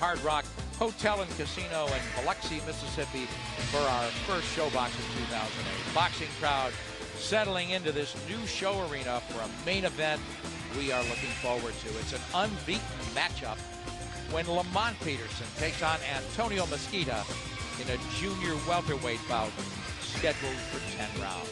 Hard Rock Hotel and Casino in Biloxi, Mississippi for our first ShowBox of 2008. Boxing crowd settling into this new show arena for a main event we are looking forward to. It's an unbeaten matchup when Lamont Peterson takes on Antonio Mesquita in a junior welterweight bout scheduled for 10 rounds.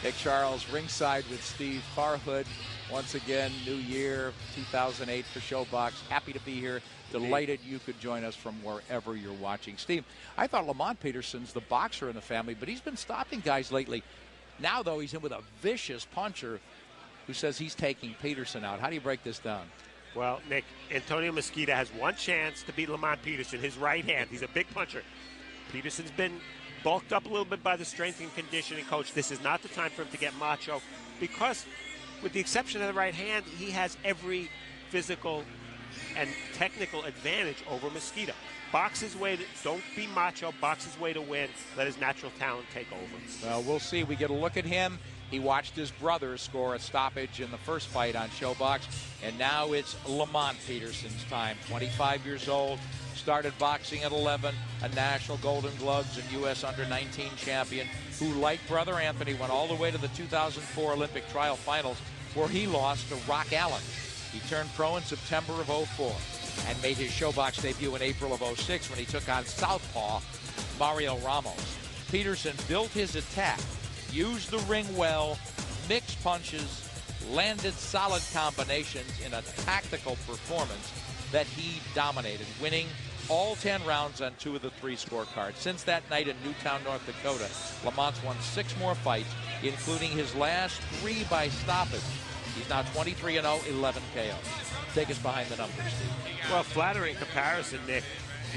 Nick Charles ringside with Steve Farhood. Once again, new year, 2008 for ShowBox. Happy to be here. Delighted you could join us from wherever you're watching. Steve, I thought Lamont Peterson's the boxer in the family, but he's been stopping guys lately. Now, though, he's in with a vicious puncher who says he's taking Peterson out. How do you break this down? Well, Nick, Antonio Mesquita has one chance to beat Lamont Peterson, his right hand. He's a big puncher. Peterson's been bulked up a little bit by the strength and conditioning coach. This is not the time for him to get macho because, with the exception of the right hand, he has every physical and technical advantage over Mesquita. Box his way to, don't be macho, box his way to win. Let his natural talent take over. Well, we'll see. We get a look at him. He watched his brother score a stoppage in the first fight on ShowBox, and now it's Lamont Peterson's time. 25 years old, started boxing at 11, a national Golden Gloves and U.S. Under-19 champion who, like brother Anthony, went all the way to the 2004 Olympic trial finals where he lost to Rock Allen. He turned pro in September of 04 and made his ShowBox debut in April of 06 when he took on southpaw Mario Ramos. Peterson built his attack, used the ring well, mixed punches, landed solid combinations in a tactical performance that he dominated, winning all 10 rounds on 2 of the 3 scorecards. Since that night in Newtown, North Dakota, Lamont's won 6 more fights, including his last 3 by stoppage. He's now 23-0, 11 KOs. Take us behind the numbers, Steve. Well, flattering comparison, Nick.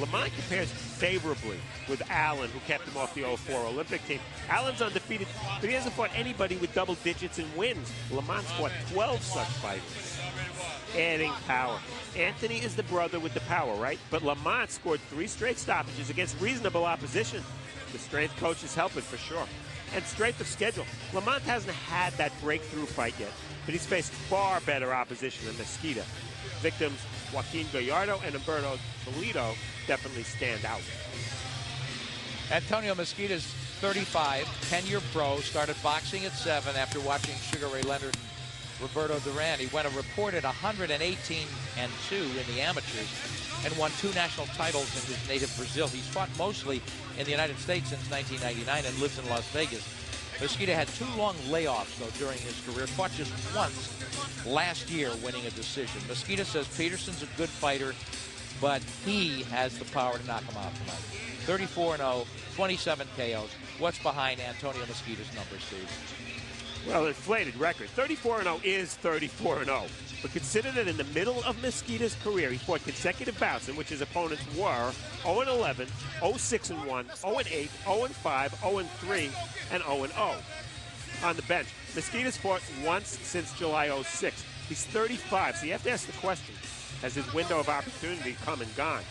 Lamont compares favorably with Allen, who kept him off the 04 Olympic team. Allen's undefeated, but he hasn't fought anybody with double digits in wins. Lamont's fought 12 such fighters. Adding power. Anthony is the brother with the power, right? But Lamont scored 3 straight stoppages against reasonable opposition. The strength coach is helping for sure. And strength of schedule. Lamont hasn't had that breakthrough fight yet, but he's faced far better opposition than Mesquita. Victims Joaquin Gallardo and Humberto Toledo definitely stand out. Antonio Mesquita's 35, 10-year pro, started boxing at 7 after watching Sugar Ray Leonard and Roberto Duran. He went a reported 118-2 in the amateurs and won 2 national titles in his native Brazil. He's fought mostly in the United States since 1999 and lives in Las Vegas. Mesquita had 2 long layoffs, though, during his career. Fought just once last year, winning a decision. Mesquita says Peterson's a good fighter, but he has the power to knock him out tonight. 34-0, 27 KOs. What's behind Antonio Mesquita's numbers, Steve? Well, inflated record. 34-0 is 34-0. But consider that in the middle of Mesquita's career, he fought consecutive bouts in which his opponents were 0-11, 0-6-1, 0-8, 0-5, 0-3, and 0-0. On the bench, Mesquita's fought once since July 06. He's 35, so you have to ask the question, has his window of opportunity come and gone?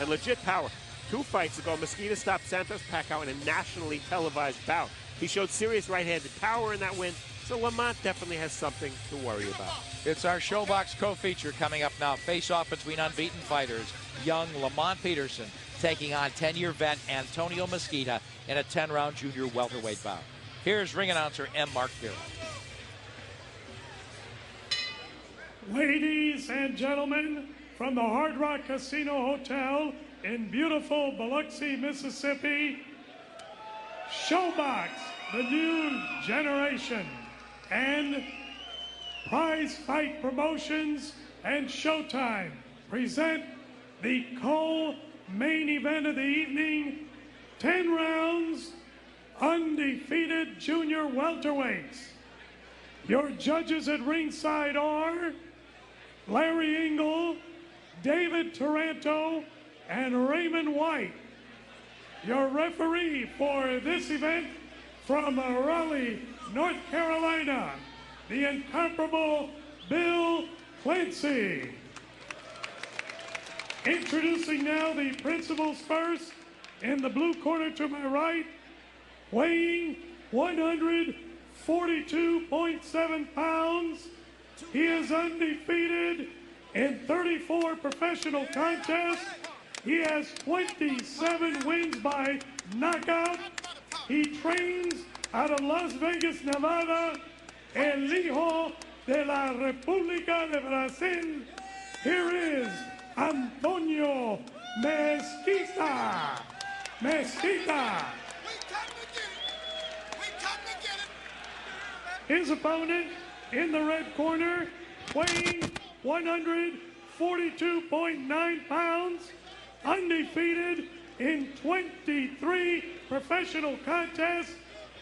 And legit power. 2 fights ago, Mesquita stopped Santos Pacquiao in a nationally televised bout. He showed serious right-handed power in that win, so Lamont definitely has something to worry about. It's our ShowBox co-feature coming up now. Face-off between unbeaten fighters. Young Lamont Peterson taking on 10-year vet Antonio Mesquita in a 10-round junior welterweight bout. Here's ring announcer M. Mark Pearl. Ladies and gentlemen, from the Hard Rock Casino Hotel in beautiful Biloxi, Mississippi, ShowBox, the new generation, and Prize Fight Promotions and Showtime present the co-main event of the evening, 10 rounds, undefeated junior welterweights. Your judges at ringside are Larry Engel, David Taranto, and Raymond White. Your referee for this event from Raleigh, North Carolina, the incomparable Bill Clancy. Introducing now the principals first. In the blue corner to my right, weighing 142.7 pounds, he is undefeated in 34 professional contests. He has 27 wins by knockout. He trains out of Las Vegas, Nevada, El Hijo de la República de Brasil. Here is Antonio Mesquita. Mesquita. His opponent in the red corner, weighing 142.9 pounds, undefeated in 23 professional contests.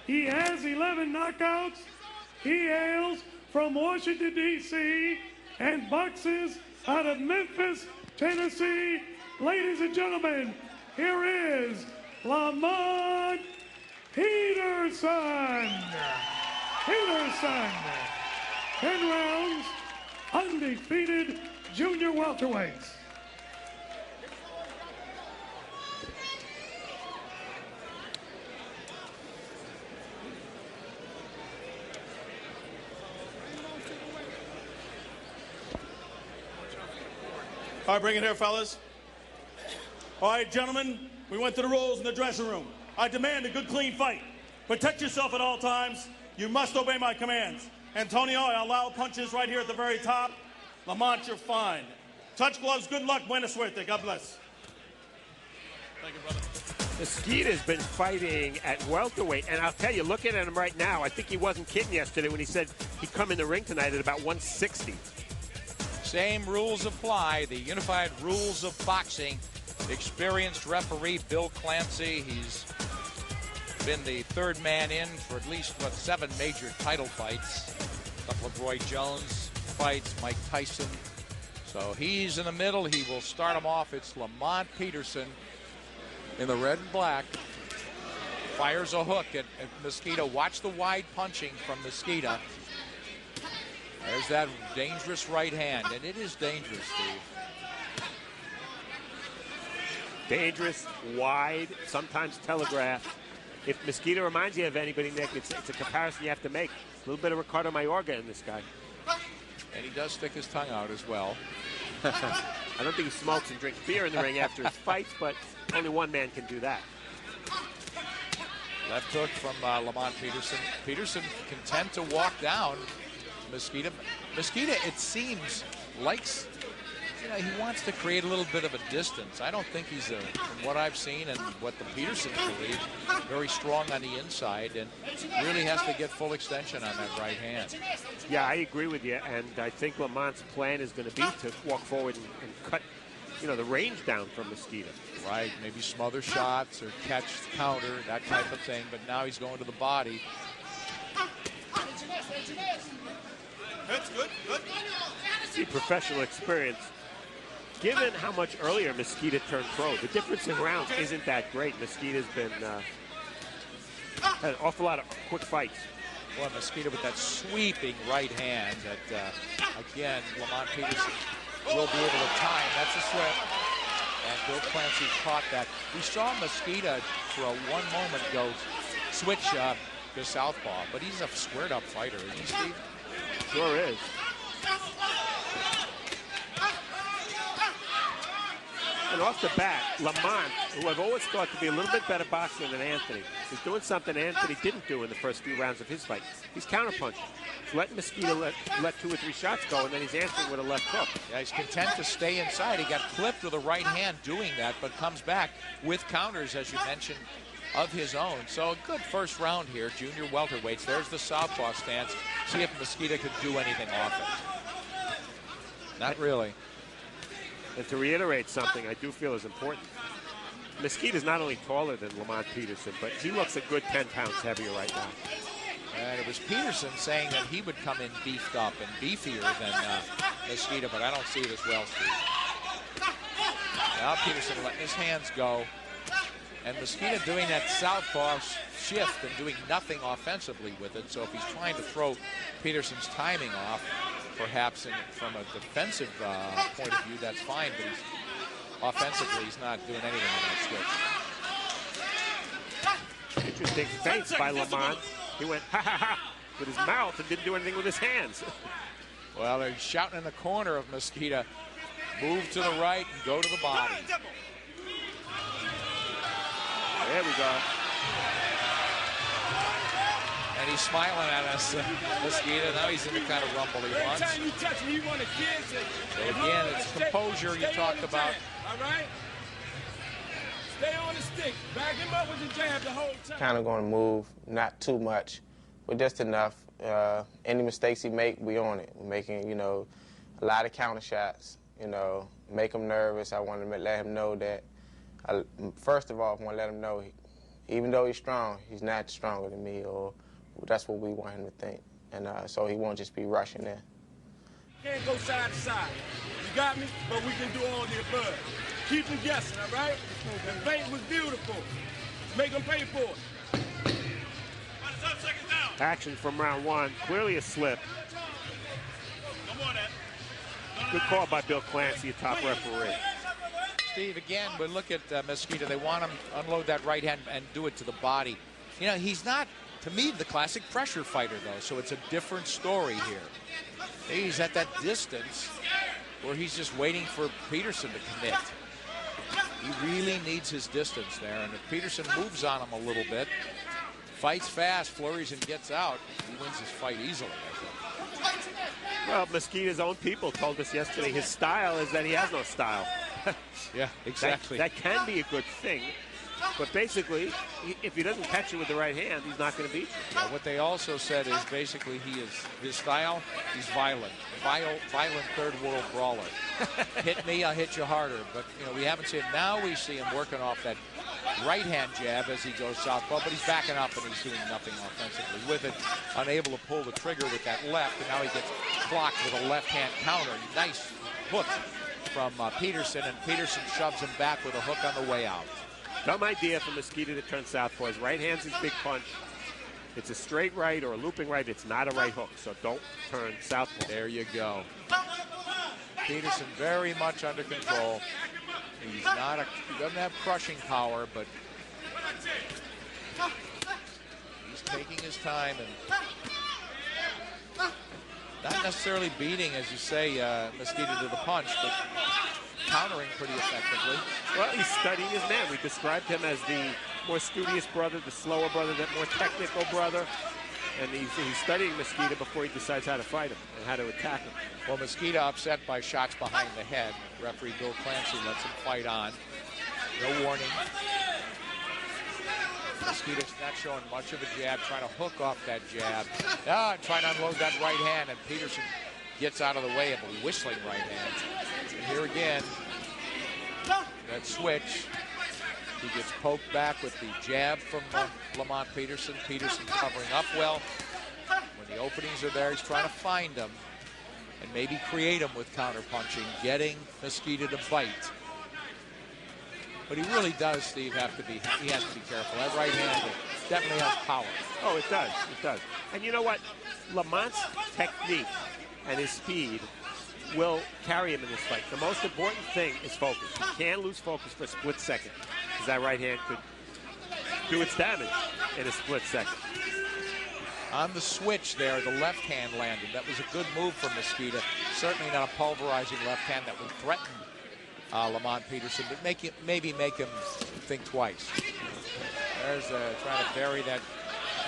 He has 11 knockouts. He hails from Washington, D.C. and boxes out of Memphis, Tennessee. Ladies and gentlemen, here is Lamont Peterson. 10 rounds, undefeated junior welterweights. All right, bring it here, fellas. All right, gentlemen, we went through the rules in the dressing room. I demand a good, clean fight. Protect yourself at all times. You must obey my commands. Antonio, I allow punches right here at the very top. Lamont, you're fine. Touch gloves, good luck, buena suerte. God bless. Thank you, brother. Mesquita's been fighting at welterweight, and I'll tell you, looking at him right now, I think he wasn't kidding yesterday when he said he'd come in the ring tonight at about 160. Same rules apply, the unified rules of boxing. Experienced referee Bill Clancy, he's been the third man in for at least, 7 major title fights. A couple of Roy Jones fights, Mike Tyson. So he's in the middle. He will start him off. It's Lamont Peterson in the red and black. Fires a hook at Mesquita. Watch the wide punching from Mesquita. There's that dangerous right hand, and it is dangerous, Steve. Dangerous, wide, sometimes telegraphed. If Mesquita reminds you of anybody, Nick, it's a comparison you have to make. A little bit of Ricardo Mayorga in this guy. And he does stick his tongue out as well. I don't think he smokes and drinks beer in the ring after his fights, but only one man can do that. Left hook from Lamont Peterson. Peterson content to walk down Mesquita. Mesquita, it seems, likes, he wants to create a little bit of a distance. I don't think he's, from what I've seen and what the Petersons believe, very strong on the inside and really has to get full extension on that right hand. Yeah, I agree with you, and I think Lamont's plan is going to be to walk forward and cut, the range down from Mesquita. Right, maybe smother shots or catch, counter, that type of thing, but now he's going to the body. That's good, good. See, professional experience. Given how much earlier Mesquita turned pro, the difference in rounds isn't that great. Mesquita's been had an awful lot of quick fights. Boy, Mesquita with that sweeping right hand that, again, Lamont Peterson will be able to time. That's a slip. And Bill Clancy caught that. We saw Mesquita for one moment go switch to southpaw, but he's a squared-up fighter, isn't he, Steve? Sure is. And off the bat, Lamont, who I've always thought to be a little bit better boxer than Anthony, is doing something Anthony didn't do in the first few rounds of his fight. He's counterpunching. He's letting Mesquita let 2 or 3 shots go, and then he's answering with a left hook. Yeah, he's content to stay inside. He got clipped with a right hand doing that, but comes back with counters, as you mentioned, of his own. So a good first round here, junior welterweights. There's the southpaw stance. See if Mesquita could do anything off it. Not really. And to reiterate something I do feel is important, Mesquita's not only taller than Lamont Peterson, but he looks a good 10 pounds heavier right now. And it was Peterson saying that he would come in beefed up and beefier than Mesquita, but I don't see it as well, Steve. Now Peterson letting his hands go. And Mesquita doing that southpaw shift and doing nothing offensively with it. So if he's trying to throw Peterson's timing off, perhaps from a defensive point of view, that's fine. But offensively, he's not doing anything on that switch. Interesting feint by Lamont. He went ha ha ha with his mouth and didn't do anything with his hands. Well, they're shouting in the corner of Mosquito. Move to the right and go to the body. There we go. And he's smiling at us, Mosquito. Now he's in the kind of rumble he wants. Every time you touch me, you want to kiss it. So again, it's composure you talked about. All right? Stay on the stick. Back him up with the jab the whole time. Kind of going to move, not too much, but just enough. Any mistakes he make, we own it. We're making, you know, a lot of counter shots, you know, make him nervous. I want to let him know that, first of all, I want to let him know, even though he's strong, he's not stronger than me, or that's what we want him to think. And so he won't just be rushing in. Can't go side to side. You got me? But we can do all the above. Keep them guessing, all right? The bait was beautiful. Make them pay for it. Action from round one. Clearly a slip. Good call by Bill Clancy, a top referee. Steve, again, but look at Mosquito. They want him to unload that right hand and do it to the body. You know, he's not, to me, the classic pressure fighter, though, so it's a different story here. He's at that distance where he's just waiting for Peterson to commit. He really needs his distance there, and if Peterson moves on him a little bit, fights fast, flurries, and gets out, he wins his fight easily, I think. Well, Mosquito's own people told us yesterday his style is that he has no style. Yeah, exactly. That can be a good thing. But basically, if he doesn't catch you with the right hand, he's not going to beat you. Well, what they also said is basically his style, he's violent. Violent third world brawler. Hit me, I'll hit you harder. But, you know, we haven't seen it. Now we see him working off that right hand jab as he goes southpaw, but he's backing up and he's doing nothing offensively with it. Unable to pull the trigger with that left, and now he gets blocked with a left hand counter. Nice hook from Peterson, and Peterson shoves him back with a hook on the way out. Dumb idea for Mosquito to turn southpaw. His right hand's his big punch. It's a straight right or a looping right. It's not a right hook, so don't turn southpaw. There you go. Peterson very much under control. He doesn't have crushing power, but he's taking his time and not necessarily beating, as you say, Mosquito to the punch, but countering pretty effectively. Well, he's studying his man. We described him as the more studious brother, the slower brother, the more technical brother. And he's studying Mosquito before he decides how to fight him and how to attack him. Well, Mosquito upset by shots behind the head. Referee Bill Clancy lets him fight on. No warning. Mosquito's not showing much of a jab, trying to hook off that jab. Trying to unload that right hand, and Peterson gets out of the way of a whistling right hand. And here again, that switch. He gets poked back with the jab from Lamont Peterson. Peterson covering up well. When the openings are there, he's trying to find them and maybe create them with counterpunching, getting Mosquito to bite. But he really does, Steve, he has to be careful. That right hand definitely has power. Oh, it does. It does. And you know what? Lamont's technique and his speed will carry him in this fight. The most important thing is focus. You can't lose focus for a split second, because that right hand could do its damage in a split second. On the switch there, the left hand landed. That was a good move from Mosquito. Certainly not a pulverizing left hand that would threaten Lamont Peterson, but maybe make him think twice. There's trying to bury that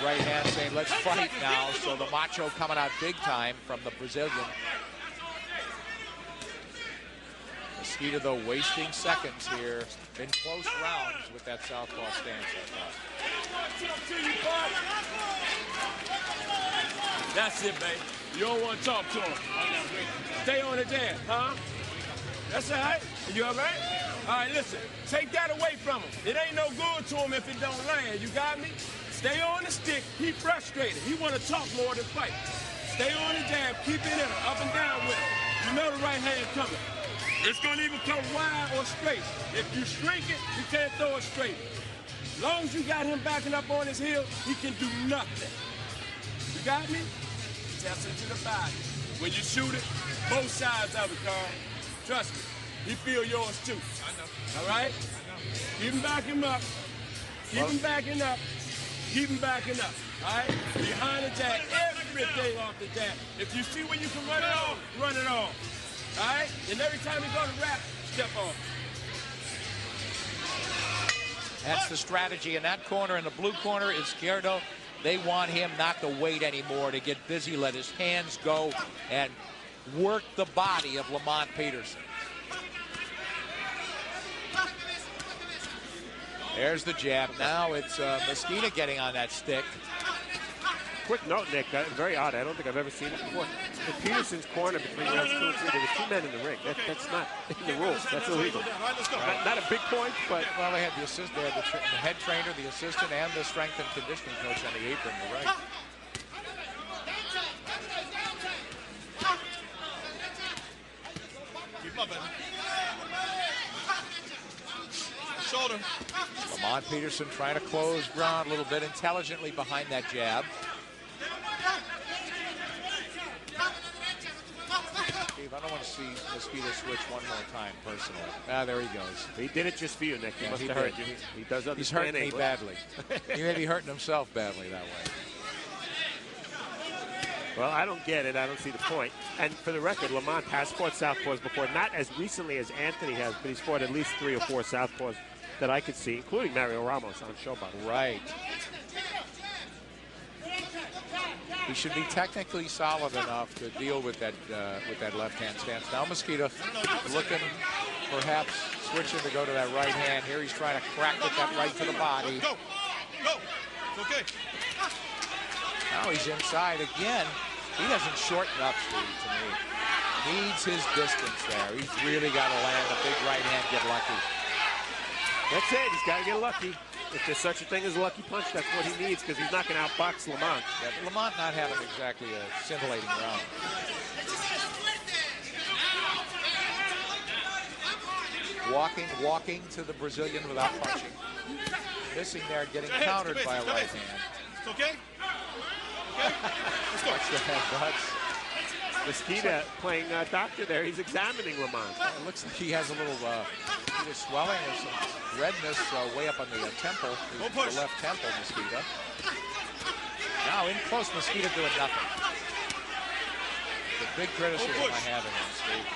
right hand, saying, let's fight now. So the macho coming out big time from the Brazilian. Mosquito, though, wasting seconds here in close rounds with that southpaw stance. That's it, baby. You don't want to talk to him. Stay on the jab, huh? That's all right. You all right? All right, listen. Take that away from him. It ain't no good to him if it don't land. You got me? Stay on the stick. He frustrated. He want to talk more than fight. Stay on the jab. Keep it in him. Up and down with it. You know the right hand coming. It's going to either come wide or straight. If you shrink it, you can't throw it straight. As long as you got him backing up on his heel, he can do nothing. You got me? Test it to the body. When you shoot it, both sides of it, Carl. Trust me, he feel yours too. I know. All right? I know. Keep him backing up. Keep him backing up. Keep him backing up. All right? Behind the jab. everything off the jab. If you see where you can run it off, run it off. All right? And every time you go to wrap, step off. That's the strategy in that corner. In the blue corner is Izquierdo. They want him not to wait anymore, to get busy, let his hands go, and work the body of Lamont Peterson. There's the jab. Now it's Mosqueda getting on that stick. Quick note, Nick, very odd. I don't think I've ever seen it before. In Peterson's corner between rounds 2 and 3, there were 2 men in the ring. That's not in the rules. That's illegal. Not a big point, but... Well, they had the head trainer, the assistant, and the strength and conditioning coach on the apron. You're right. Keep up, shoulder. Lamont Peterson trying to close ground a little bit intelligently behind that jab. Steve, I don't want to see Mosqueda switch one more time, personally. Ah, there he goes. He did it just for you, Nick. He must he have hurt you. He does understand. He's hurting me English. badly. He may be hurting himself badly that way. Well, I don't get it. I don't see the point. And for the record, Lamont has fought southpaws before, not as recently as Anthony has, but he's fought at least 3 or 4 southpaws that I could see, including Mario Ramos on Showbox. Right. He should be technically solid enough to deal with that left-hand stance. Now Mosqueda looking, perhaps switching to go to that right hand. Here he's trying to crack with that right to the body. Go. It's okay. Now he's inside again. He doesn't shorten up, Steve, to me. Needs his distance there. He's really got to land a big right hand, get lucky. That's it. He's got to get lucky. If there's such a thing as a lucky punch, that's what he needs, because he's not going to outbox Lamont. Yeah, but Lamont not having exactly a scintillating round. Walking to the Brazilian without punching. Missing there, getting countered by a right hand. It's okay? Let's watch the headbutts. Mosqueda playing doctor there. He's examining Lamont. It looks like he has a little either swelling or some redness way up on the temple, the left temple, Mosqueda. Now in close, Mosqueda doing nothing. The big criticism I have in him, Steve.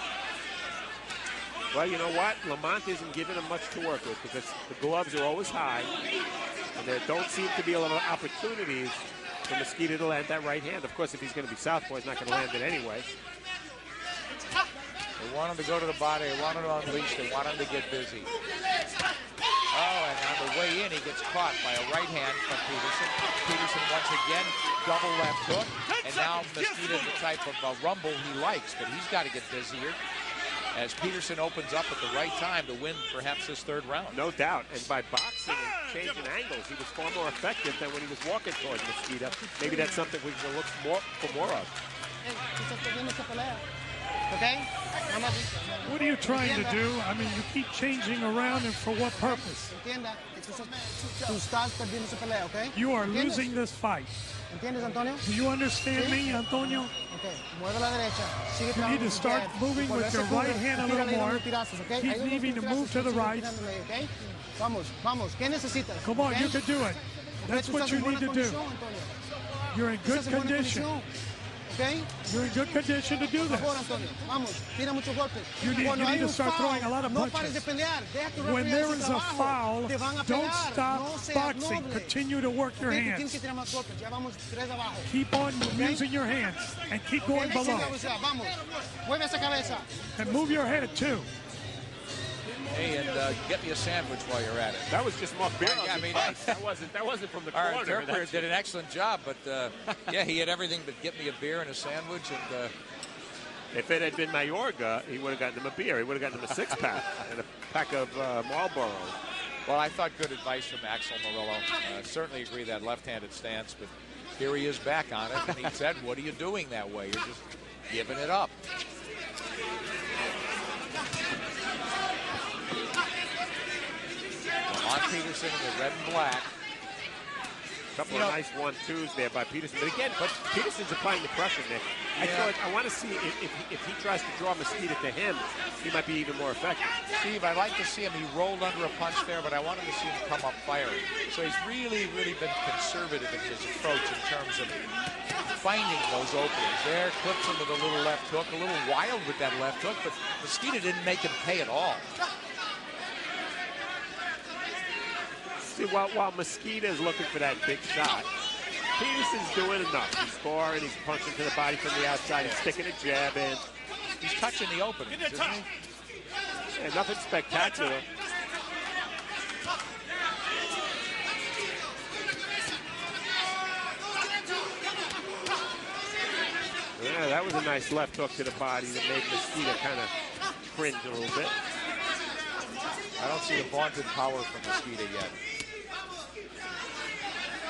Well, you know what? Lamont isn't giving him much to work with, because the gloves are always high, and there don't seem to be a lot of opportunities for Mosqueda to land that right hand. Of course, if he's going to be southpaw, he's not going to land it anyway. They want him to go to the body. They want him to unleash. They want him to get busy. Oh, and on the way in, he gets caught by a right hand from Peterson. Peterson once again, double left hook. And now Mosqueda, the type of rumble he likes, but he's got to get busier as Peterson opens up at the right time to win perhaps this third round. No doubt. And by boxing and changing angles, he was far more effective than when he was walking towards Mosqueda. Maybe that's something we can look for more of. Okay? What are you trying to do? I mean, you keep changing around, and for what purpose? Entienda que tú estás perdiendo esa pelea, okay? You are losing this fight. ¿Entiendes, Antonio? Do you understand me, Antonio? Okay, mueve la derecha. Sigue You need to start moving with your right hand a little more. Keep needing to move to the right. Okay? Vamos. ¿Qué necesitas? Come on, okay? you can do it. That's what you need to do. You're in good condition. Okay? You're in good condition to do this. You need to start throwing a lot of punches. When there is a foul, don't stop boxing. Continue to work your hands. Keep on using your hands and keep going below. And move your head too. Hey, and get me a sandwich while you're at it. That was just Mark Beer. Yeah, I mean, that wasn't from the our corner. interpreter did an excellent job, but yeah, he had everything but get me a beer and a sandwich. And if it had been Mayorga, he would have gotten him a beer. He would have gotten him a 6-pack and a pack of Marlboro. Well, I thought good advice from Axel Murillo. Certainly agree that left-handed stance, but here he is back on it, and he said, "What are you doing that way? You're just giving it up." Lamont Peterson in the red and black. A couple of nice 1-2s there by Peterson. But again, Peterson's applying the pressure, Nick. I want to see if he tries to draw Mosquito to him, he might be even more effective. Steve, I'd like to see him. He rolled under a punch there, but I wanted to see him come up firing. So he's really, really been conservative in his approach in terms of finding those openings. There, clips him with a little left hook, a little wild with that left hook, but Mosquito didn't make him pay at all. See, while Mosquito is looking for that big shot, Peterson's doing enough. He's scoring, he's punching to the body from the outside, he's sticking a jab in. He's touching the openings, isn't he? Yeah, nothing spectacular. Yeah, that was a nice left hook to the body that made Mosquito kind of cringe a little bit. I don't see the vaunted power from Mosquito yet.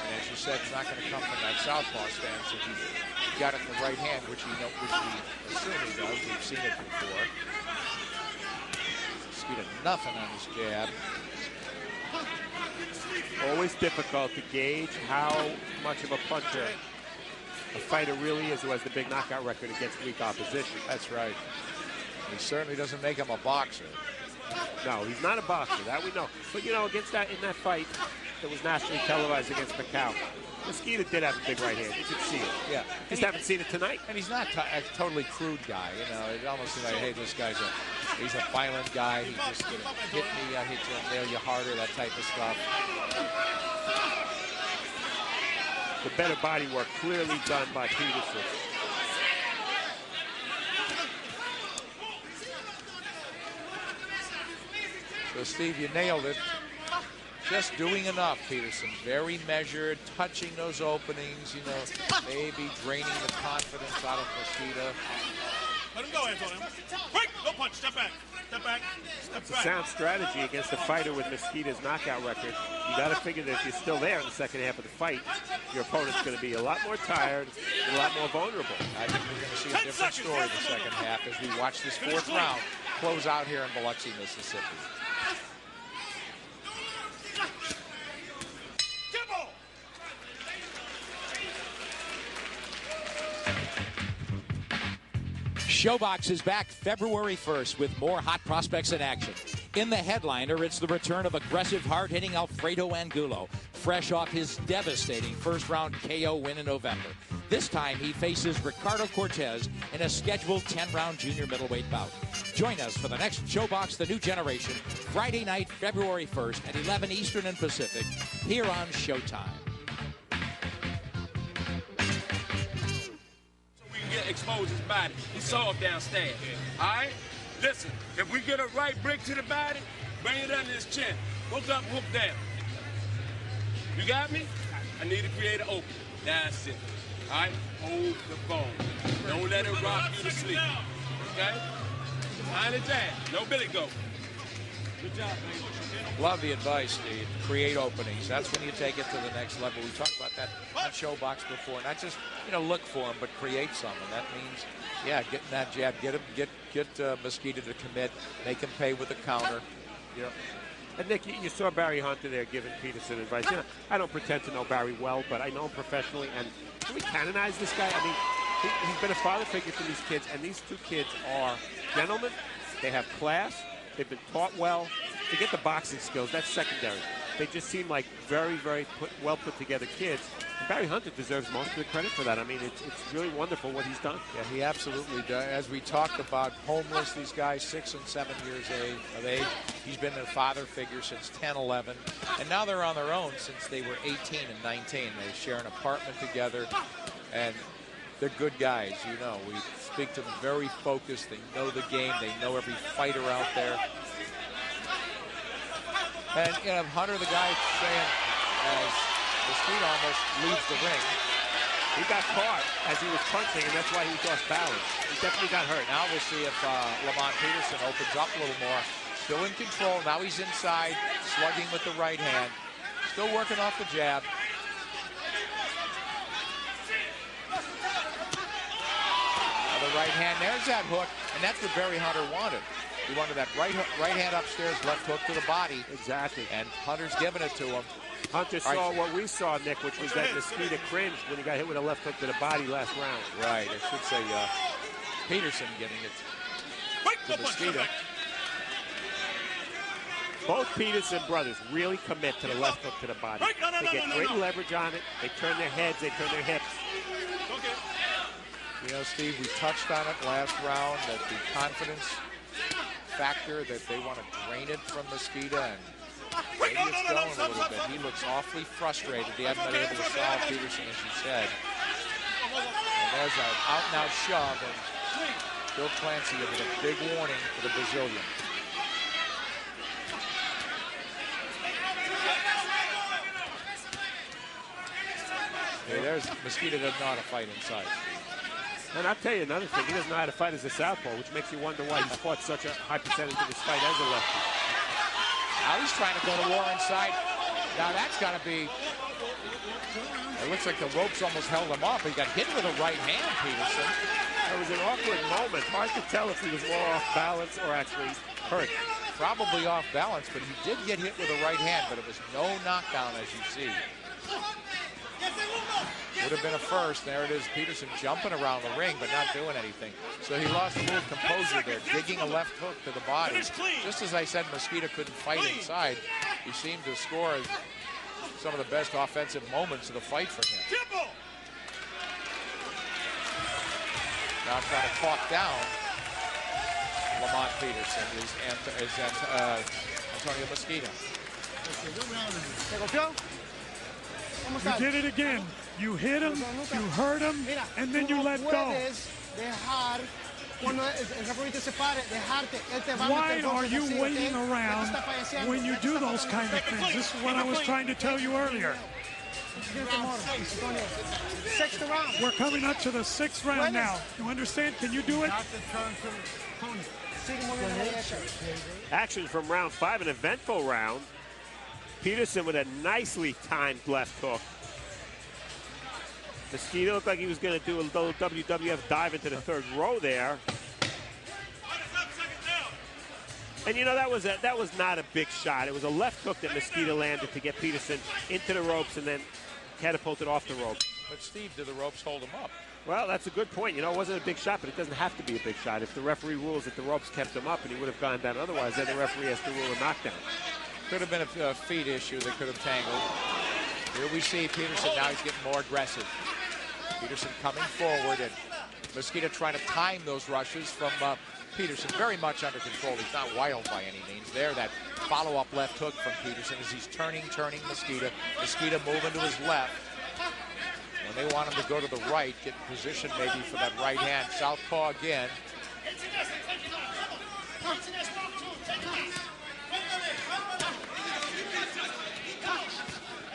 And as you said, it's not going to come from that southpaw stance if he got it in the right hand, which we assume he does. We've seen it before. Mosquito nothing on his jab. Always difficult to gauge how much of a puncher a fighter really is who has the big knockout record against weak opposition. That's right. He certainly doesn't make him a boxer. No, he's not a boxer, that we know. But, you know, against that, in that fight that was nationally televised against Macau, Mosquito did have a big right hand. You could see it. Yeah. Just haven't seen it tonight. And he's not a totally crude guy. You know, it almost seems like, hey, this guy's he's a violent guy. He's just going to hit me, hit you, nail you harder, that type of stuff. The better body work clearly done by Peterson. So, Steve, you nailed it. Just doing enough, Peterson. Very measured, touching those openings, you know, maybe draining the confidence out of Mosquito. Let him go, Antonio. Quick! No punch. Step back. Step back. Step It's back. a sound strategy against a fighter with Mosquito's knockout record. You got to figure that if you're still there in the second half of the fight, your opponent's going to be a lot more tired, a lot more vulnerable. I think we're going to see a different story the second half as we watch this fourth round close out here in Biloxi, Mississippi. Showbox is back February 1st with more hot prospects in action. In the headliner, it's the return of aggressive, hard-hitting Alfredo Angulo, fresh off his devastating first-round KO win in November. This time, he faces Ricardo Cortez in a scheduled 10-round junior middleweight bout. Join us for the next Showbox The New Generation, Friday night, February 1st at 11 Eastern and Pacific, here on Showtime. Get exposed his body. He's soft downstairs. All right? Listen, if we get a right brick to the body, bring it under his chin. Hook up, hook down. You got me? I need to create an opening. That's it. All right? Hold the bone. Don't let it rock you to sleep. Okay? Behind the jab. No billy go. Good job, baby. Love the advice, Steve. Create openings. That's when you take it to the next level. We talked about that on Showbox before. Not just, you know, look for them, but create some. And that means, yeah, getting that jab, get Mosquito to commit, make him pay with a counter. You know, and Nick, you saw Barry Hunter there giving Peterson advice. You know, I don't pretend to know Barry well, but I know him professionally. And can we canonize this guy? I mean, he's been a father figure to these kids, and these two kids are gentlemen. They have class. They've been taught well. To get the boxing skills, that's secondary. They just seem like very, very well put together kids. And Barry Hunter deserves most of the credit for that. I mean, it's really wonderful what he's done. Yeah, he absolutely does. As we talked about, homeless, these guys 6 and 7 years of age. He's been their father figure since 10, 11. And now they're on their own since they were 18 and 19. They share an apartment together. And they're good guys, you know. We speak to them very focused. They know the game. They know every fighter out there. And, you know, Hunter, the guy saying as Mosquito almost leaves the ring. He got caught as he was punching, and that's why he lost balance. He definitely got hurt. Now we'll see if Lamont Peterson opens up a little more. Still in control. Now he's inside, slugging with the right hand. Still working off the jab. Now the right hand, there's that hook, and that's what Barry Hunter wanted. He wanted that right hand upstairs, left hook to the body. Exactly. And Hunter's giving it to him. Hunter saw what we saw, Nick, which was that Mosquito cringed when he got hit with a left hook to the body last round. Right, I should say Peterson getting it to Mosquito. Both Peterson brothers really commit to the left hook to the body. They get great leverage on it. They turn their heads. They turn their hips. You know, Steve, we touched on it last round, that the confidence factor, that they want to drain it from Mosquito, and maybe it's going a little bit. He looks awfully frustrated. He hasn't been able to solve Peterson, as you said. And there's an out-and-out shove, and Bill Clancy with a big warning for the Brazilian. Hey, there's Mosquito doesn't know how to fight inside. And I'll tell you another thing. He doesn't know how to fight as a southpaw, which makes you wonder why he's fought such a high percentage of his fight as a lefty. Now he's trying to go to war inside. Now that's got to be... It looks like the ropes almost held him up. He got hit with a right hand, Peterson. It was an awkward moment. Hard to tell if he was more off balance or actually hurt. Probably off balance, but he did get hit with a right hand, but it was no knockdown, as you see. Would have been a first. There it is, Peterson jumping around the ring, but not doing anything. So he lost a little composure there, digging a left hook to the body. Just as I said, Mosquito couldn't fight inside. He seemed to score some of the best offensive moments of the fight for him. Now trying to talk down Lamont Peterson is Antonio Mosquito. You did it again. You hit him, you hurt him, and then you let go. Why are you waiting around when you do those kind of things? This is what I was trying to tell you earlier. We're coming up to the 6th round now. You understand? Can you do it? Action from round 5, an eventful round. Peterson with a nicely timed left hook. Mosquito looked like he was going to do a little WWF dive into the 3rd row there. And you know, that was not a big shot. It was a left hook that Mosquito landed to get Peterson into the ropes and then catapulted off the ropes. But Steve, did the ropes hold him up? Well, that's a good point. You know, it wasn't a big shot, but it doesn't have to be a big shot. If the referee rules that the ropes kept him up and he would have gone down otherwise, then the referee has to rule a knockdown. Could have been a feet issue that could have tangled. Here we see Peterson, now he's getting more aggressive. Peterson coming forward, and Mosquito trying to time those rushes from Peterson. Very much under control. He's not wild by any means. There, that follow-up left hook from Peterson as he's turning Mosquito. Mosquito moving to his left. When they want him to go to the right, get in position maybe for that right hand. Southpaw again.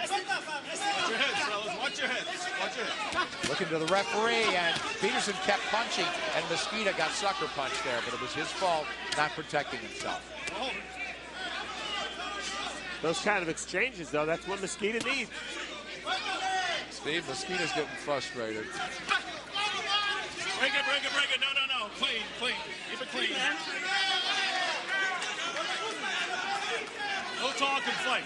Watch your heads, fellas. Watch your heads. Watch your heads. Looking to the referee, and Peterson kept punching, and Mosquito got sucker punched there, but it was his fault not protecting himself. Those kind of exchanges, though, that's what Mosquito needs. Steve, Mosquito's getting frustrated. Break it. No. Clean. Keep it clean. No talk and fight.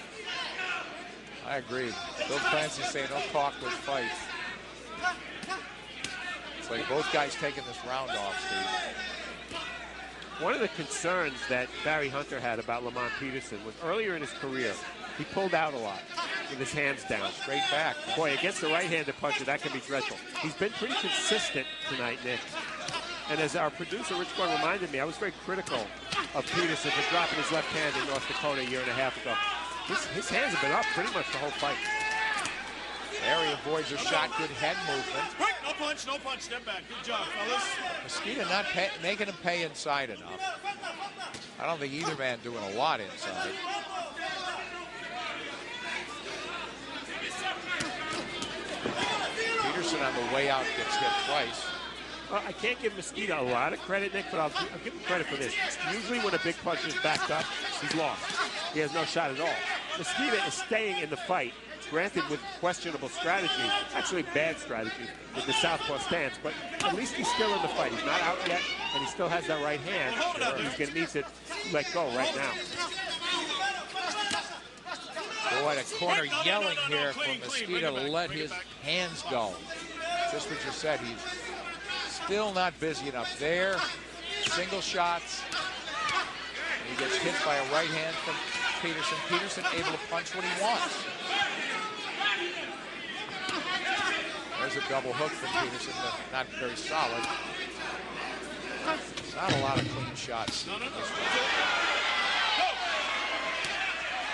I agree. Bill Clancy saying no talk with fight. It's like both guys taking this round off, Steve. One of the concerns that Barry Hunter had about Lamont Peterson was earlier in his career, he pulled out a lot with his hands down. Straight back. Boy, against the right-handed puncher, that can be dreadful. He's been pretty consistent tonight, Nick. And as our producer, Rich Gordon, reminded me, I was very critical of Peterson for dropping his left hand in North Dakota a year and a half ago. His hands have been up pretty much the whole fight. There he avoids a shot, good head movement. Quick, no punch, step back. Good job, fellas. Mosquito not making him pay inside enough. I don't think either man doing a lot inside. Peterson on the way out gets hit twice. Well, I can't give Mosquito a lot of credit, Nick, but I'll give him credit for this. Usually when a big puncher is backed up, he's lost. He has no shot at all. Mosquito is staying in the fight, granted with questionable strategy, actually bad strategy with the southpaw stance, but at least he's still in the fight. He's not out yet, and he still has that right hand. He's going to need to let go right now. Boy, the corner yelling here for Mosquito to let his hands go. Just what you said, he's still not busy enough there. Single shots. He gets hit by a right hand from Peterson. Peterson able to punch what he wants. There's a double hook from Peterson, but not very solid. Not a lot of clean shots.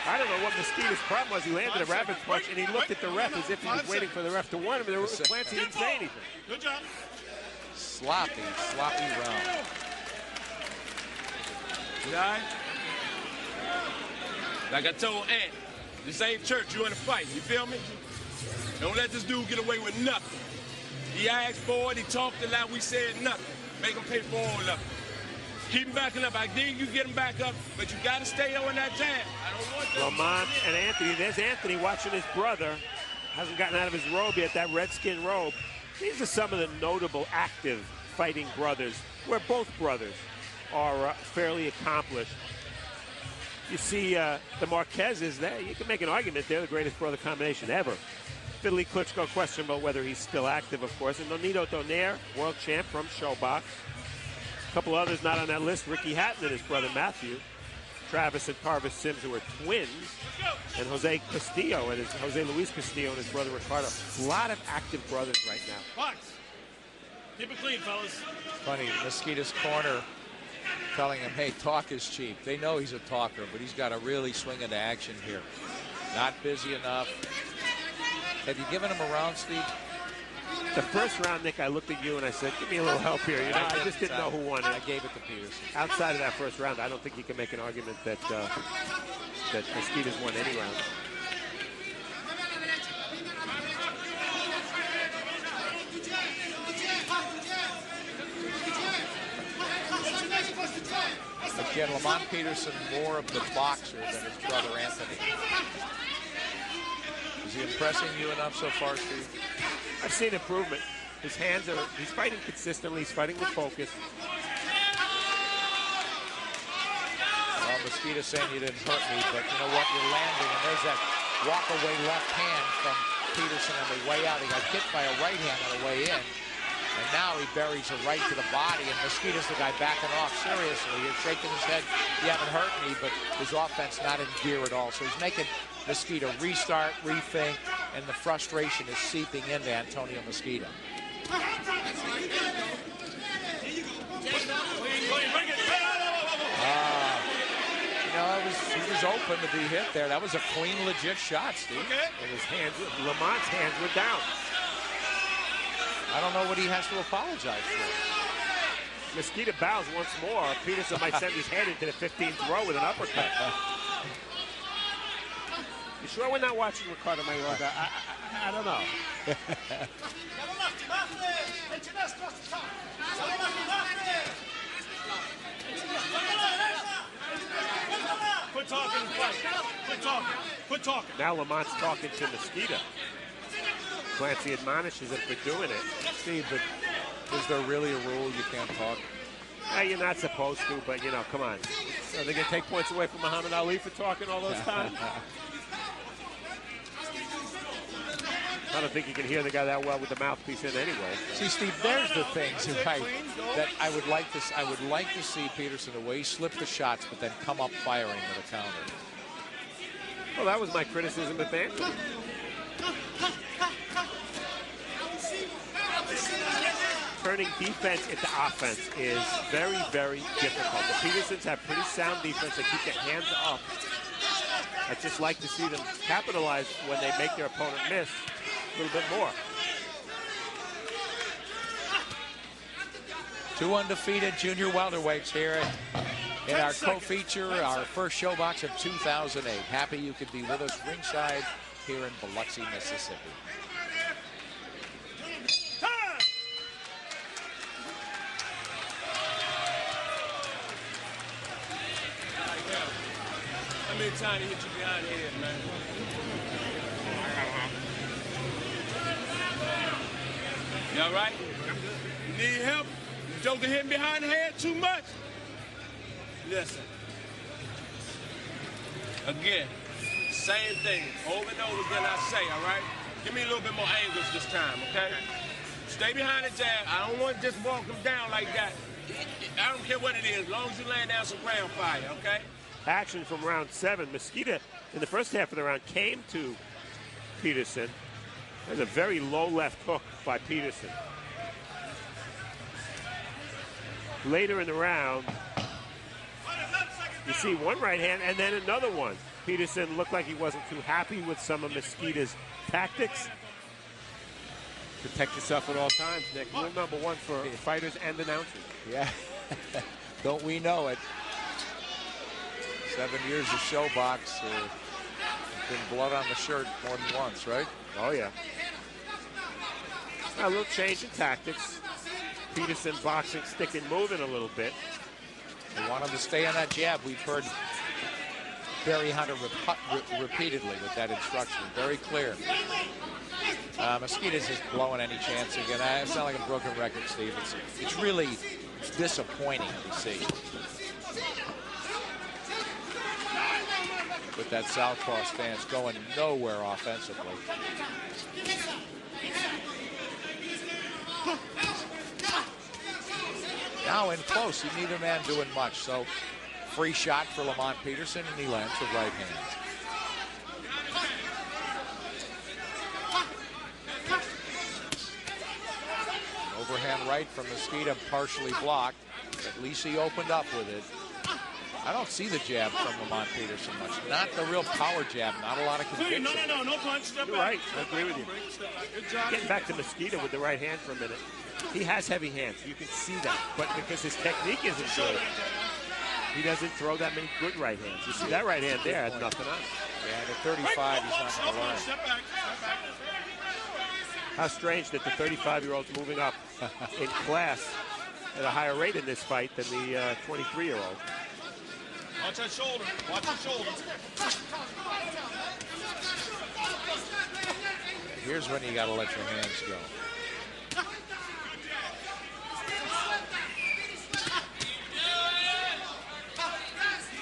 I don't know what Mosquito's problem was. He landed a rabbit punch, and he looked at the ref as if he was waiting for the ref to warn him. Clancy didn't say anything. Good job. Sloppy round. Right? Like I told Ant, this ain't church, you in a fight, you feel me? Don't let this dude get away with nothing. He asked for it, he talked a lot, we said nothing. Make him pay for all of it. Keep him backing up. I think you get him back up, but you got to stay on that jab. I don't want that. Lamont and Anthony. There's Anthony watching his brother. Hasn't gotten out of his robe yet, that redskin robe. These are some of the notable active fighting brothers, where both brothers are fairly accomplished. You see the Marquezes there. You can make an argument they're the greatest brother combination ever. Fiddly Klitschko, question about whether he's still active, of course. And Nonito Donaire, world champ from Showbox. A couple others not on that list. Ricky Hatton and his brother Matthew. Travis and Carvis Sims, who are twins. And Jose Luis Castillo and his brother Ricardo. A lot of active brothers right now. Box. Keep it clean, fellas. Funny, Mosquito's corner telling him, hey, talk is cheap. They know he's a talker, but he's got to really swing into action here. Not busy enough. Have you given him a round, Steve? The first round, Nick, I looked at you and I said, give me a little help here. You know, I just didn't know who won it. I gave it to Peterson. Outside of that first round, I don't think you can make an argument that that Mosquito's won any round. Again, Lamont Peterson more of the boxer than his brother Anthony. Is he impressing you enough so far, Steve? I've seen improvement. His hands are, he's fighting consistently, he's fighting with focus. Well, Mosquito saying you didn't hurt me, but you know what, you're landing, and there's that walk-away left hand from Peterson on the way out. He got hit by a right hand on the way in, and now he buries a right to the body, and Mosquito's the guy backing off. Seriously, he's shaking his head. You haven't hurt me, but his offense not in gear at all. So he's making Mosquito restart, rethink, and the frustration is seeping into Antonio Mosquito. You know, he was open to be hit there. That was a clean, legit shot, Steve. And his hands, Lamont's hands were down. I don't know what he has to apologize for. Mosquito bows once more. Peterson might send his head into the 15th row with an uppercut. You sure we're not watching Ricardo Mayorga? I don't know. Quit talking and fight. Quit talking. Quit talking. Now Lamont's talking to Mosquito. Clancy admonishes him for doing it. Steve, but is there really a rule you can't talk? You're not supposed to, but, you know, come on. Are they going to take points away from Muhammad Ali for talking all those times? I don't think you can hear the guy that well with the mouthpiece in anyway. See, Steve, there's the things that I would like to see Peterson, the way he slipped the shots, but then come up firing with a counter. Well, that was my criticism of Anthony. Turning defense into offense is very, very difficult. The Petersons have pretty sound defense. They keep their hands up. I'd just like to see them capitalize when they make their opponent miss a little bit more. Two undefeated junior welterweights here in our co-feature, our first Showbox of 2008. Happy you could be with us ringside here in Biloxi, Mississippi. How many times you hit you behind the head, man? You all right? You need help? You joking him behind the head too much? Listen. Again, same thing over and over again I say, all right? Give me a little bit more angles this time, okay? Stay behind the jab. I don't want to just walk him down like that. I don't care what it is, as long as you laying down some ground fire, okay? Action from round 7. Mosquito in the first half of the round came to Peterson. There's a very low left hook by Peterson. Later in the round, you see one right hand and then another one. Peterson looked like he wasn't too happy with some of Mosquito's tactics. Protect yourself at all times, Nick. Rule number 1 for fighters and announcers. Yeah, don't we know it? 7 years of show box. Been blood on the shirt more than once, right? Oh, yeah. Now, a little change in tactics. Peterson boxing, sticking, moving a little bit. They want him to stay on that jab. We've heard Barry Hunter repeatedly with that instruction. Very clear. Mosquito's just blowing any chance again. It's not like a broken record, Steve. It's really disappointing to see. With that southpaw stance going nowhere offensively. Now in close, neither man doing much. So free shot for Lamont Peterson, and he lands with right hand. Overhand right from Mosquito, partially blocked. At least he opened up with it. I don't see the jab from Lamont Peterson much. Not the real power jab. Not a lot of conviction. No punch. Step You're right. I agree with you. Getting back to Mosquito with the right hand for a minute. He has heavy hands. You can see that. But because his technique isn't good, he doesn't throw that many good right hands. You see that right hand there has nothing on it. Yeah, at 35, he's not going to learn. How strange that the 35-year-old's moving up in class at a higher rate in this fight than the 23-year-old. Watch that shoulder. Watch the shoulder. Here's when you got to let your hands go.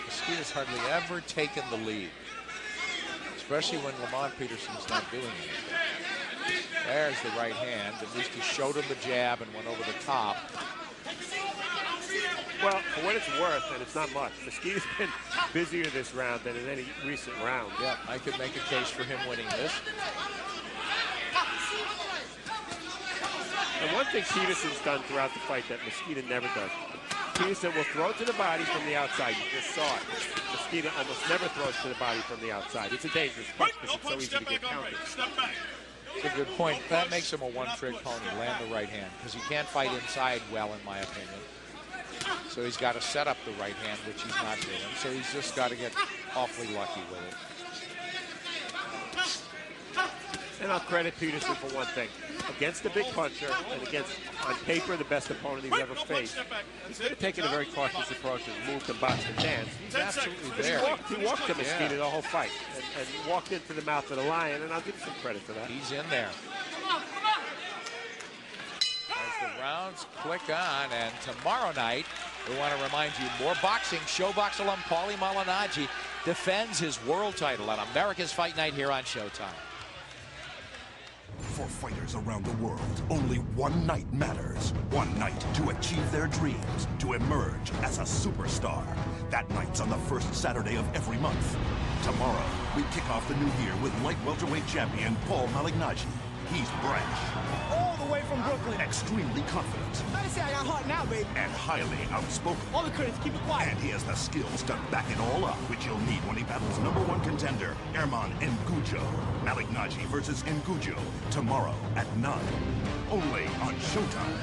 Mosquito's hardly ever taken the lead, especially when Lamont Peterson's not doing anything. There's the right hand. At least he showed him the jab and went over the top. Well, for what it's worth, and it's not much, Mosquito's been busier this round than in any recent round. Yeah, I could make a case for him winning this. And one thing Peterson's done throughout the fight that Mosquito never does. Peterson will throw to the body from the outside. You just saw it. Mosquito almost never throws to the body from the outside. It's a dangerous punch because it's so easy to get countered. It's a good point. That makes him a one-trick pony, land the right hand, because he can't fight inside well, in my opinion. So he's got to set up the right hand, which he's not doing. So he's just got to get awfully lucky with it. And I'll credit Peterson for one thing. Against the big puncher and against, on paper, the best opponent he's ever faced, he's going to take a very cautious approach and move to box and dance. He's absolutely there. He walked to Mosquito the whole fight and walked into the mouth of the lion, and I'll give him some credit for that. He's in there. As the rounds click on, and tomorrow night, we want to remind you, more boxing. Showbox alum Paulie Malignaggi defends his world title on America's Fight Night here on Showtime. For fighters around the world, only one night matters. One night to achieve their dreams, to emerge as a superstar. That night's on the first Saturday of every month. Tomorrow, we kick off the new year with light welterweight champion Paul Malignaggi. He's brash. All the way from Brooklyn. Extremely confident. Better say I got heart now, baby. And highly outspoken. All the critics, keep it quiet. And he has the skills to back it all up, which he'll need when he battles #1 contender, Herman Ngujo. Malignaggi versus Ngujo, tomorrow at 9. Only on Showtime.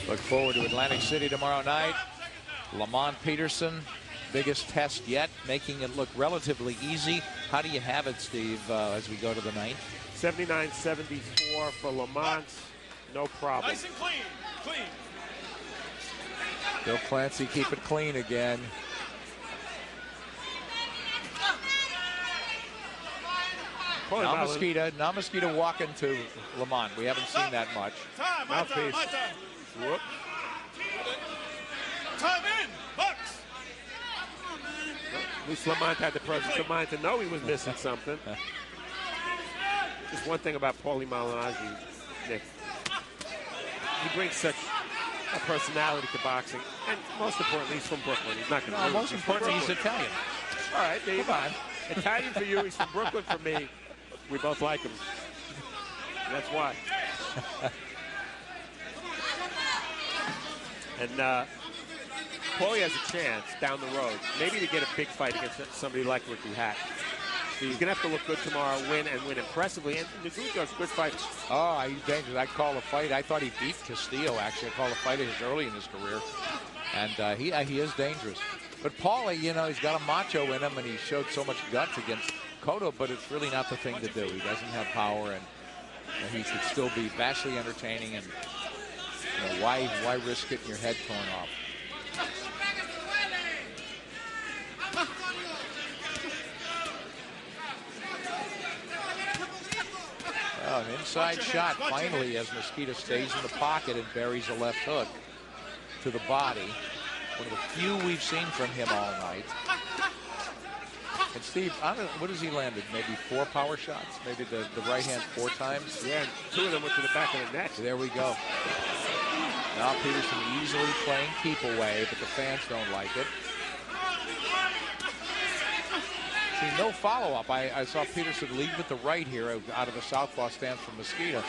Look forward to Atlantic City tomorrow night. Lamont Peterson, biggest test yet, making it look relatively easy. How do you have it, Steve, as we go to the ninth? 79-74 for Lamont. No problem. Nice and clean. Clean. Bill Clancy, keep it clean again. Now Mosquito walking to Lamont. We haven't seen that much. Time, my time. Whoop. Time in, box. At least Lamont had the presence of mind to know he was missing something. Just one thing about Paulie Malignaggi, Nick. He brings such a personality to boxing. And most importantly, he's from Brooklyn. He's not going to lose. Most importantly, he's Italian. All right, there you go. Italian for you. He's from Brooklyn for me. We both like him. That's why. And Paulie has a chance down the road, maybe to get a big fight against somebody like Ricky Hatton. So he's going to have to look good tomorrow, win, and win impressively. And Nagudjo's a good fighter. Oh, he's dangerous. I call a fight. I thought he beat Castillo, actually. I called a fight of his early in his career. And he is dangerous. But Paulie, you know, he's got a macho in him, and he showed so much guts against Cotto, but it's really not the thing to do. He doesn't have power, and he could still be vastly entertaining. And you know, why risk getting your head torn off? Oh, an inside shot finally as Mosquito stays in the pocket and buries a left hook to the body. One of the few we've seen from him all night. And Steve, I don't know, what has he landed? Maybe 4 power shots? Maybe the right hand 4 times? Yeah, 2 of them went to the back of the neck. There we go. Now Peterson easily playing keep away, but the fans don't like it. See, no follow-up. I saw Peterson lead with the right here out of the southpaw stance from Mosquito,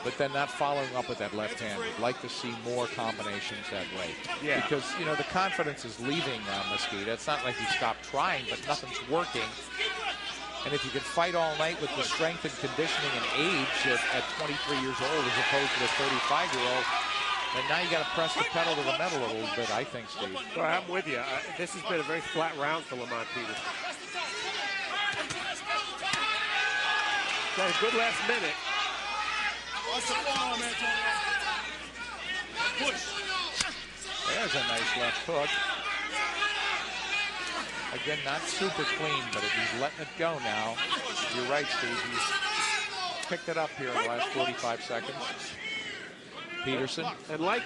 but then not following up with that left hand. We'd like to see more combinations that way. Yeah. Because, you know, the confidence is leaving Mosquito. It's not like he stopped trying, but nothing's working. And if you can fight all night with the strength and conditioning and age at 23 years old as opposed to the 35-year-old, and now you got to press the pedal to the metal a little bit, I think, Steve. Well, I'm with you. This has been a very flat round for Lamont Peterson. Got a good last minute. What's the form, Antonio? Push. There's a nice left hook. Again, not super clean, but he's letting it go now. You're right, Steve. He's picked it up here in the last 45 seconds. Peterson. And like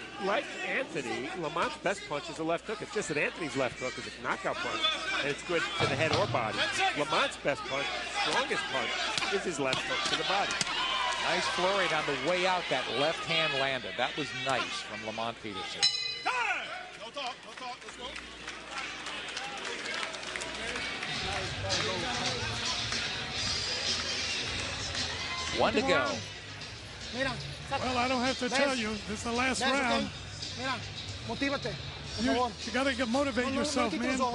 Anthony, Lamont's best punch is a left hook. It's just that Anthony's left hook is a knockout punch, and it's good to the head or body. Lamont's best punch, strongest punch, is his left hook to the body. Nice flurry on the way out. That left hand landed. That was nice from Lamont Peterson. No talk. Let's go. One to go. Well, I don't have to tell you. This is the last round. Mira, motívate, por You favor. got to motivate yourself, man. No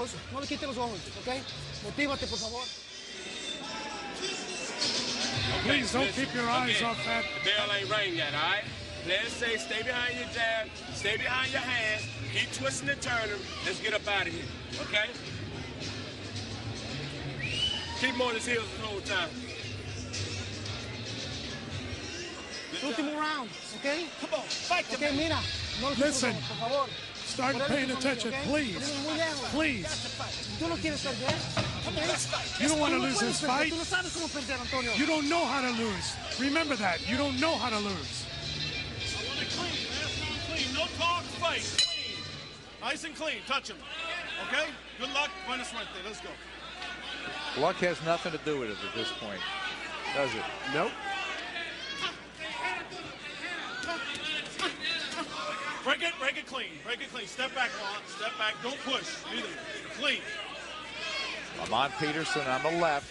le quite los ojos, ¿ok? Motívate, por favor. Please don't keep your eyes off that. The bell ain't rang yet, all right? Let's say stay behind your jab, stay behind your hands, keep twisting and turning. Let's get up out of here, okay? Keep him on his heels the whole time. Último round, ¿ok? Come on, fight the Ok, mira, no le quite los Listen. ojos, por favor. Start paying attention, please. Please. Tú no quieres perder. You don't want to lose this fight. Tú no sabes cómo perder, Antonio. You don't know how to lose. Remember that. You don't know how to lose. I want it clean, last round clean. No talk, fight. Clean. Nice and clean. Touch him. Okay? Good luck. Buena suerte. Let's go. Luck has nothing to do with it at this point, does it? Nope. Break it clean. Break it clean. Step back, Lon. Step back. Don't push. Either. Clean. Lamont Peterson on the left.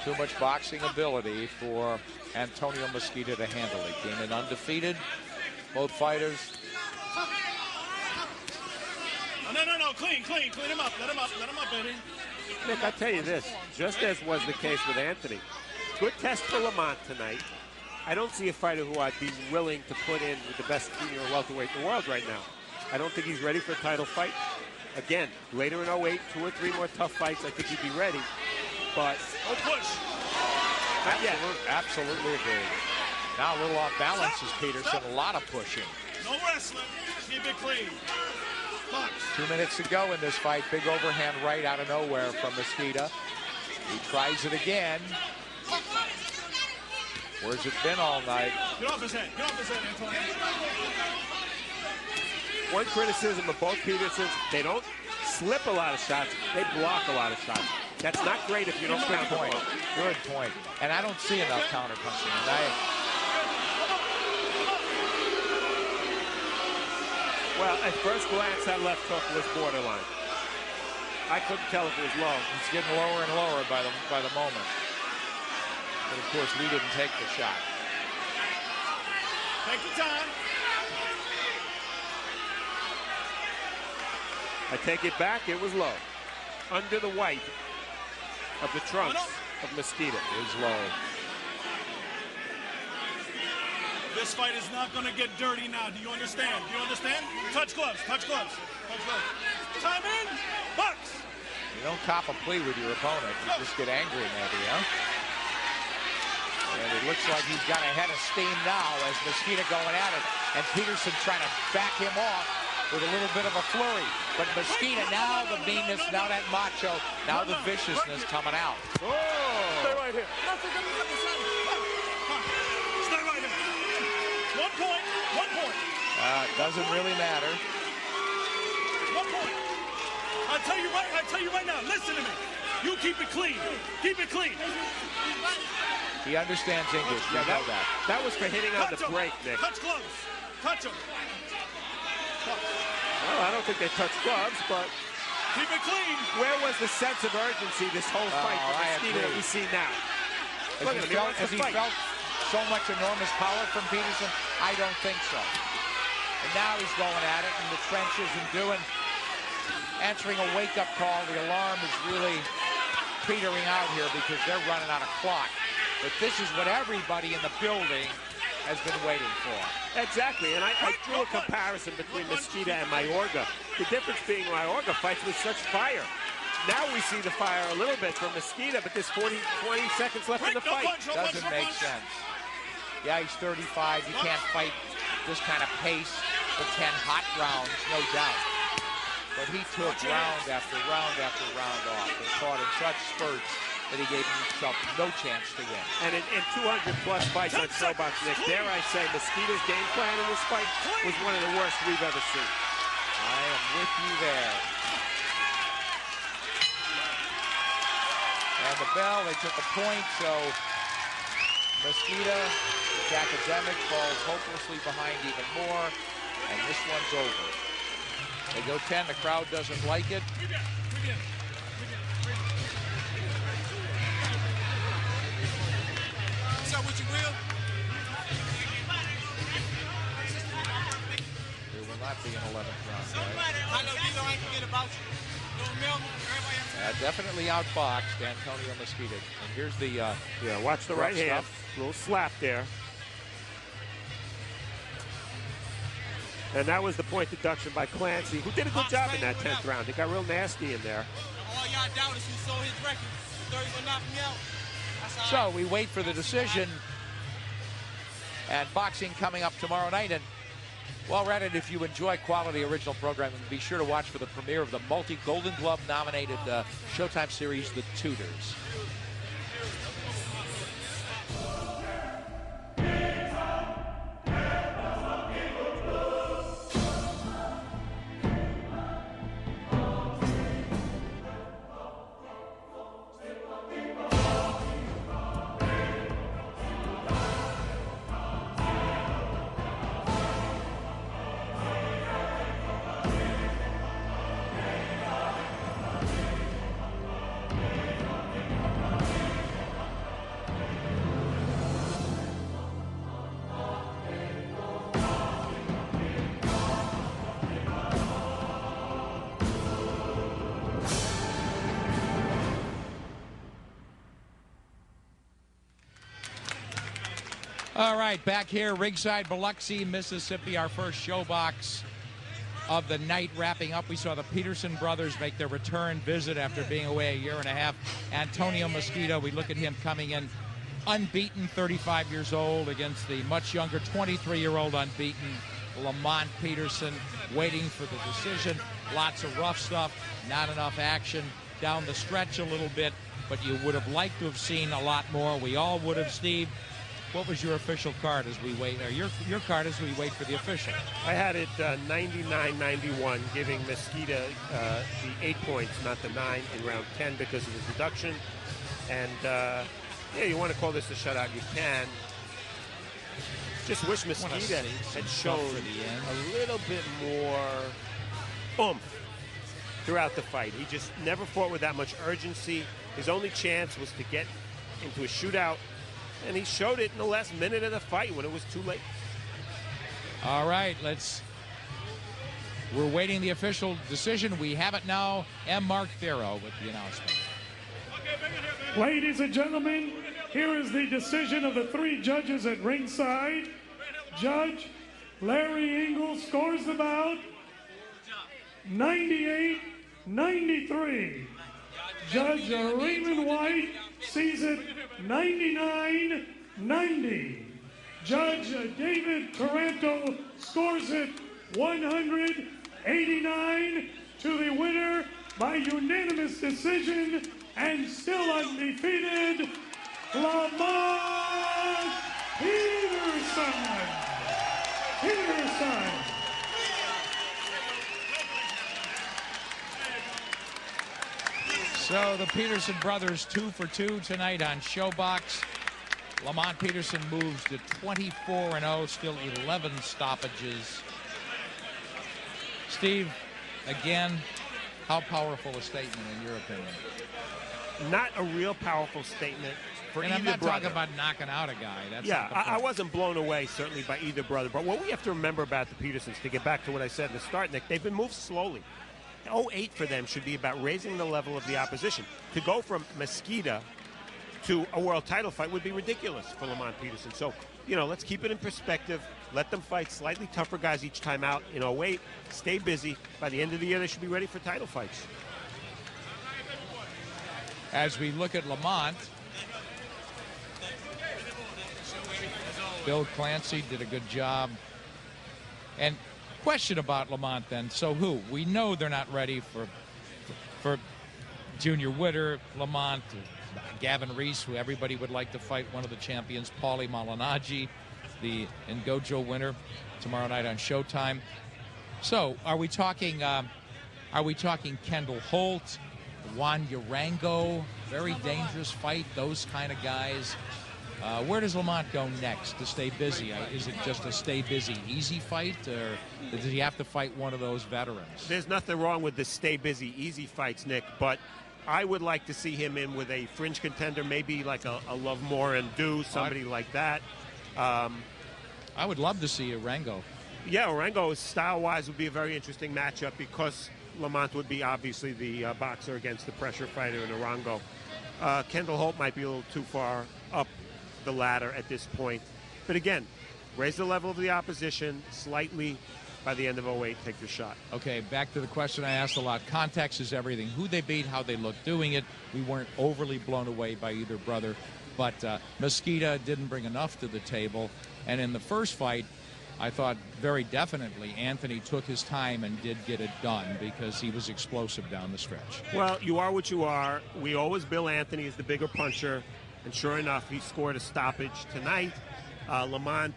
Too much boxing ability for Antonio Mosquito to handle. He came in undefeated. Both fighters. No. Clean. Clean him up. Let him up, Eddie. Nick, I tell you this, just as was the case with Anthony, good test for Lamont tonight. I don't see a fighter who I'd be willing to put in with the best junior welterweight in the world right now. I don't think he's ready for a title fight. Again, later in 08, 2 or 3 more tough fights, I think he'd be ready. But Don't push. not yet. Absolutely agree. Now a little off balance is Peterson. A lot of pushing. No wrestling. Keep it clean. Punch. 2 minutes to go in this fight. Big overhand right out of nowhere from Mosquito. He tries it again. Where's it been all night? Get off his head. Get off his head, Antonio. one criticism of both Petersons, they don't slip a lot of shots, they block a lot of shots. That's not great if you don't count point. Good point. And I don't see enough counterpunching. Well, at first glance, that left hook was borderline. I couldn't tell if it was low. It's getting lower and lower by the moment. But of course, Lee didn't take the shot. Take your time. I take it back, it was low. Under the white of the trunks of Mosquito. Is low. This fight is not going to get dirty now. Do you understand? Do you understand? Touch gloves, touch gloves, touch gloves. Time in, box. You don't cop a plea with your opponent. You just get angry maybe, huh? And it looks like he's got a head of steam now as Mosquito going at it. And Peterson trying to back him off with a little bit of a flurry. But Mosquito, now the meanness, now that macho, now the viciousness coming out. Oh! Stay right here. Stay right here. 1 point, 1 point. Doesn't really matter. 1 point. I tell you right now, listen to me. You keep it clean. Keep it clean. He understands English. You know that. That was for hitting on the break, Nick. Touch gloves. Touch them. Well, I don't think they touched gloves, but keep it clean. Where was the sense of urgency this whole fight for Mosquito that we see now? Has he felt so much enormous power from Peterson? I don't think so. And now he's going at it in the trenches and answering a wake-up call. The alarm is really petering out here because they're running out of clock. But this is what everybody in the building has been waiting for. Exactly, and I drew a comparison between Mosquito and Mayorga. The difference being Mayorga fights with such fire. Now we see the fire a little bit from Mosquito, but there's 20 seconds left in the fight. Doesn't make sense. Yeah, he's 35. You can't fight this kind of pace for 10 hot rounds, no doubt. But he took round after round after round off and fought in such spurts that he gave himself no chance to win. And in 200-plus fights on ShoBox, Nick, dare I say, Mosquito's game plan in this fight was one of the worst we've ever seen. I am with you there. And the bell, they took a point, so Mosquito, the academic, falls hopelessly behind even more, and this one's over. They go 10, the crowd doesn't like it. What's up with you, Will? There will not be an 11th round, guys. I know you know I can get about you. Definitely outboxed Antonio Mosquito. And here's the watch the right hand. Little slap there. And that was the point deduction by Clancy, who did a good job in that 10th round. It got real nasty in there. All y'all doubters who saw his record, 30 will knock me out. So we wait for the decision. And boxing coming up tomorrow night. And while we're at it, if you enjoy quality original programming, be sure to watch for the premiere of the multi-Golden Glove nominated Showtime series, The Tudors. All right, back here, ringside, Biloxi, Mississippi, our first ShoBox of the night wrapping up. We saw the Peterson brothers make their return visit after being away a year and a half. Antonio Mosquito, we look at him coming in unbeaten, 35 years old, against the much younger 23-year-old unbeaten Lamont Peterson, waiting for the decision. Lots of rough stuff, not enough action down the stretch a little bit, but you would have liked to have seen a lot more. We all would have, Steve. what was your official card as we wait, or your card as we wait for the official? I had it 99-91, giving Mesquita the 8 points, not the 9 in round 10 because of the deduction. And yeah, you want to call this a shutout, you can. Just wish Mesquita had shown a little bit more oomph throughout the fight. He just never fought with that much urgency. His only chance was to get into a shootout, and he showed it in the last minute of the fight when it was too late. All right, we're waiting the official decision. We have it now. M. Mark Thero with the announcement. Ladies and gentlemen, here is the decision of the 3 judges at ringside. Judge Larry Engel scores the bout 98-93. Judge Raymond White sees it 99-90. Judge David Taranto scores it 189 to the winner by unanimous decision and still undefeated, Lamont Peterson. So the Peterson brothers 2 for 2 tonight on ShowBox. Lamont Peterson moves to 24-0, still 11 stoppages. Steve, again, how powerful a statement in your opinion? Not a real powerful statement for and either I'm not brother. talking about knocking out a guy. That's yeah, not the I wasn't blown away, certainly, by either brother. But what we have to remember about the Petersons, to get back to what I said in the start, Nick, they've been moved slowly. 08 for them should be about raising the level of the opposition. To go from Mesquita to a world title fight would be ridiculous for Lamont Peterson. So, you know, let's keep it in perspective. Let them fight slightly tougher guys each time out. In 08, stay busy. By the end of the year, they should be ready for title fights. As we look at Lamont, Bill Clancy did a good job. And question about Lamont then. So who? We know they're not ready for Junior Witter, Lamont, Gavin Reese, who everybody would like to fight, one of the champions, Paulie Malignaggi, the Ngojo winner, tomorrow night on Showtime. So are we talking Kendall Holt, Juan Urango, very dangerous fight, those kind of guys? Where does Lamont go next to stay busy? Is it just a stay busy, easy fight, or does he have to fight one of those veterans? There's nothing wrong with the stay busy, easy fights, Nick, but I would like to see him in with a fringe contender, maybe like a Lovemore and Do, somebody like that. I would love to see Urango. Yeah, Urango, style-wise, would be a very interesting matchup because Lamont would be obviously the boxer against the pressure fighter in Urango. Kendall Holt might be a little too far up the ladder at this point. But again, raise the level of the opposition slightly. By the end of 08, take your shot. Okay, back to the question I asked a lot. Context is everything. Who they beat, how they look doing it. We weren't overly blown away by either brother. But Mesquita didn't bring enough to the table. And in the first fight, I thought very definitely Anthony took his time and did get it done because he was explosive down the stretch. Well, you are what you are. We always bill Anthony as the bigger puncher. And sure enough, he scored a stoppage tonight. Lamont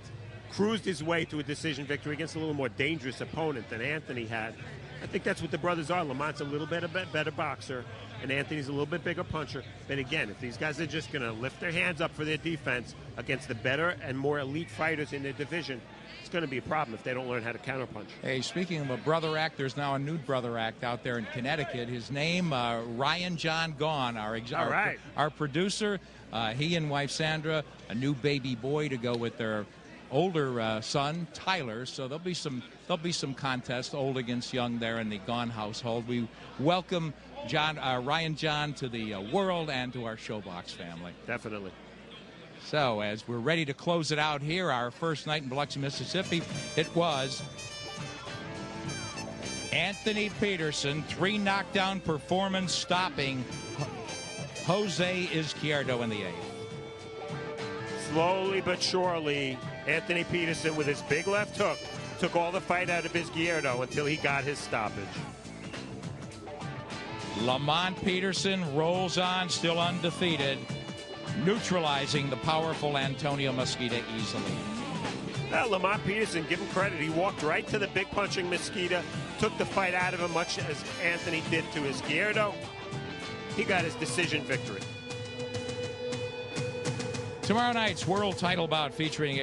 cruised his way to a decision victory against a little more dangerous opponent than Anthony had. I think that's what the brothers are. Lamont's a little bit better boxer, and Anthony's a little bit bigger puncher. But again, if these guys are just going to lift their hands up for their defense against the better and more elite fighters in their division, it's going to be a problem if they don't learn how to counterpunch. Hey, speaking of a brother act, there's now a new brother act out there in Connecticut. His name, Ryan John Gaughan, our producer. He and wife Sandra, a new baby boy to go with their older son Tyler. So there'll be some contests, old against young, there in the Gaughan household. We welcome Ryan John to the world and to our ShowBox family. Definitely. So as we're ready to close it out here, our first night in Biloxi, Mississippi, it was Anthony Peterson, 3 knockdown performance, stopping Jose Izquierdo in the 8th. Slowly but surely, Anthony Peterson, with his big left hook, took all the fight out of Izquierdo until he got his stoppage. Lamont Peterson rolls on, still undefeated. neutralizing the powerful Antonio Mosqueda easily. Well, Lamont Peterson, give him credit. He walked right to the big punching Mosqueda, took the fight out of him, much as Anthony did to Izquierdo. He got his decision victory. Tomorrow night's world title bout featuring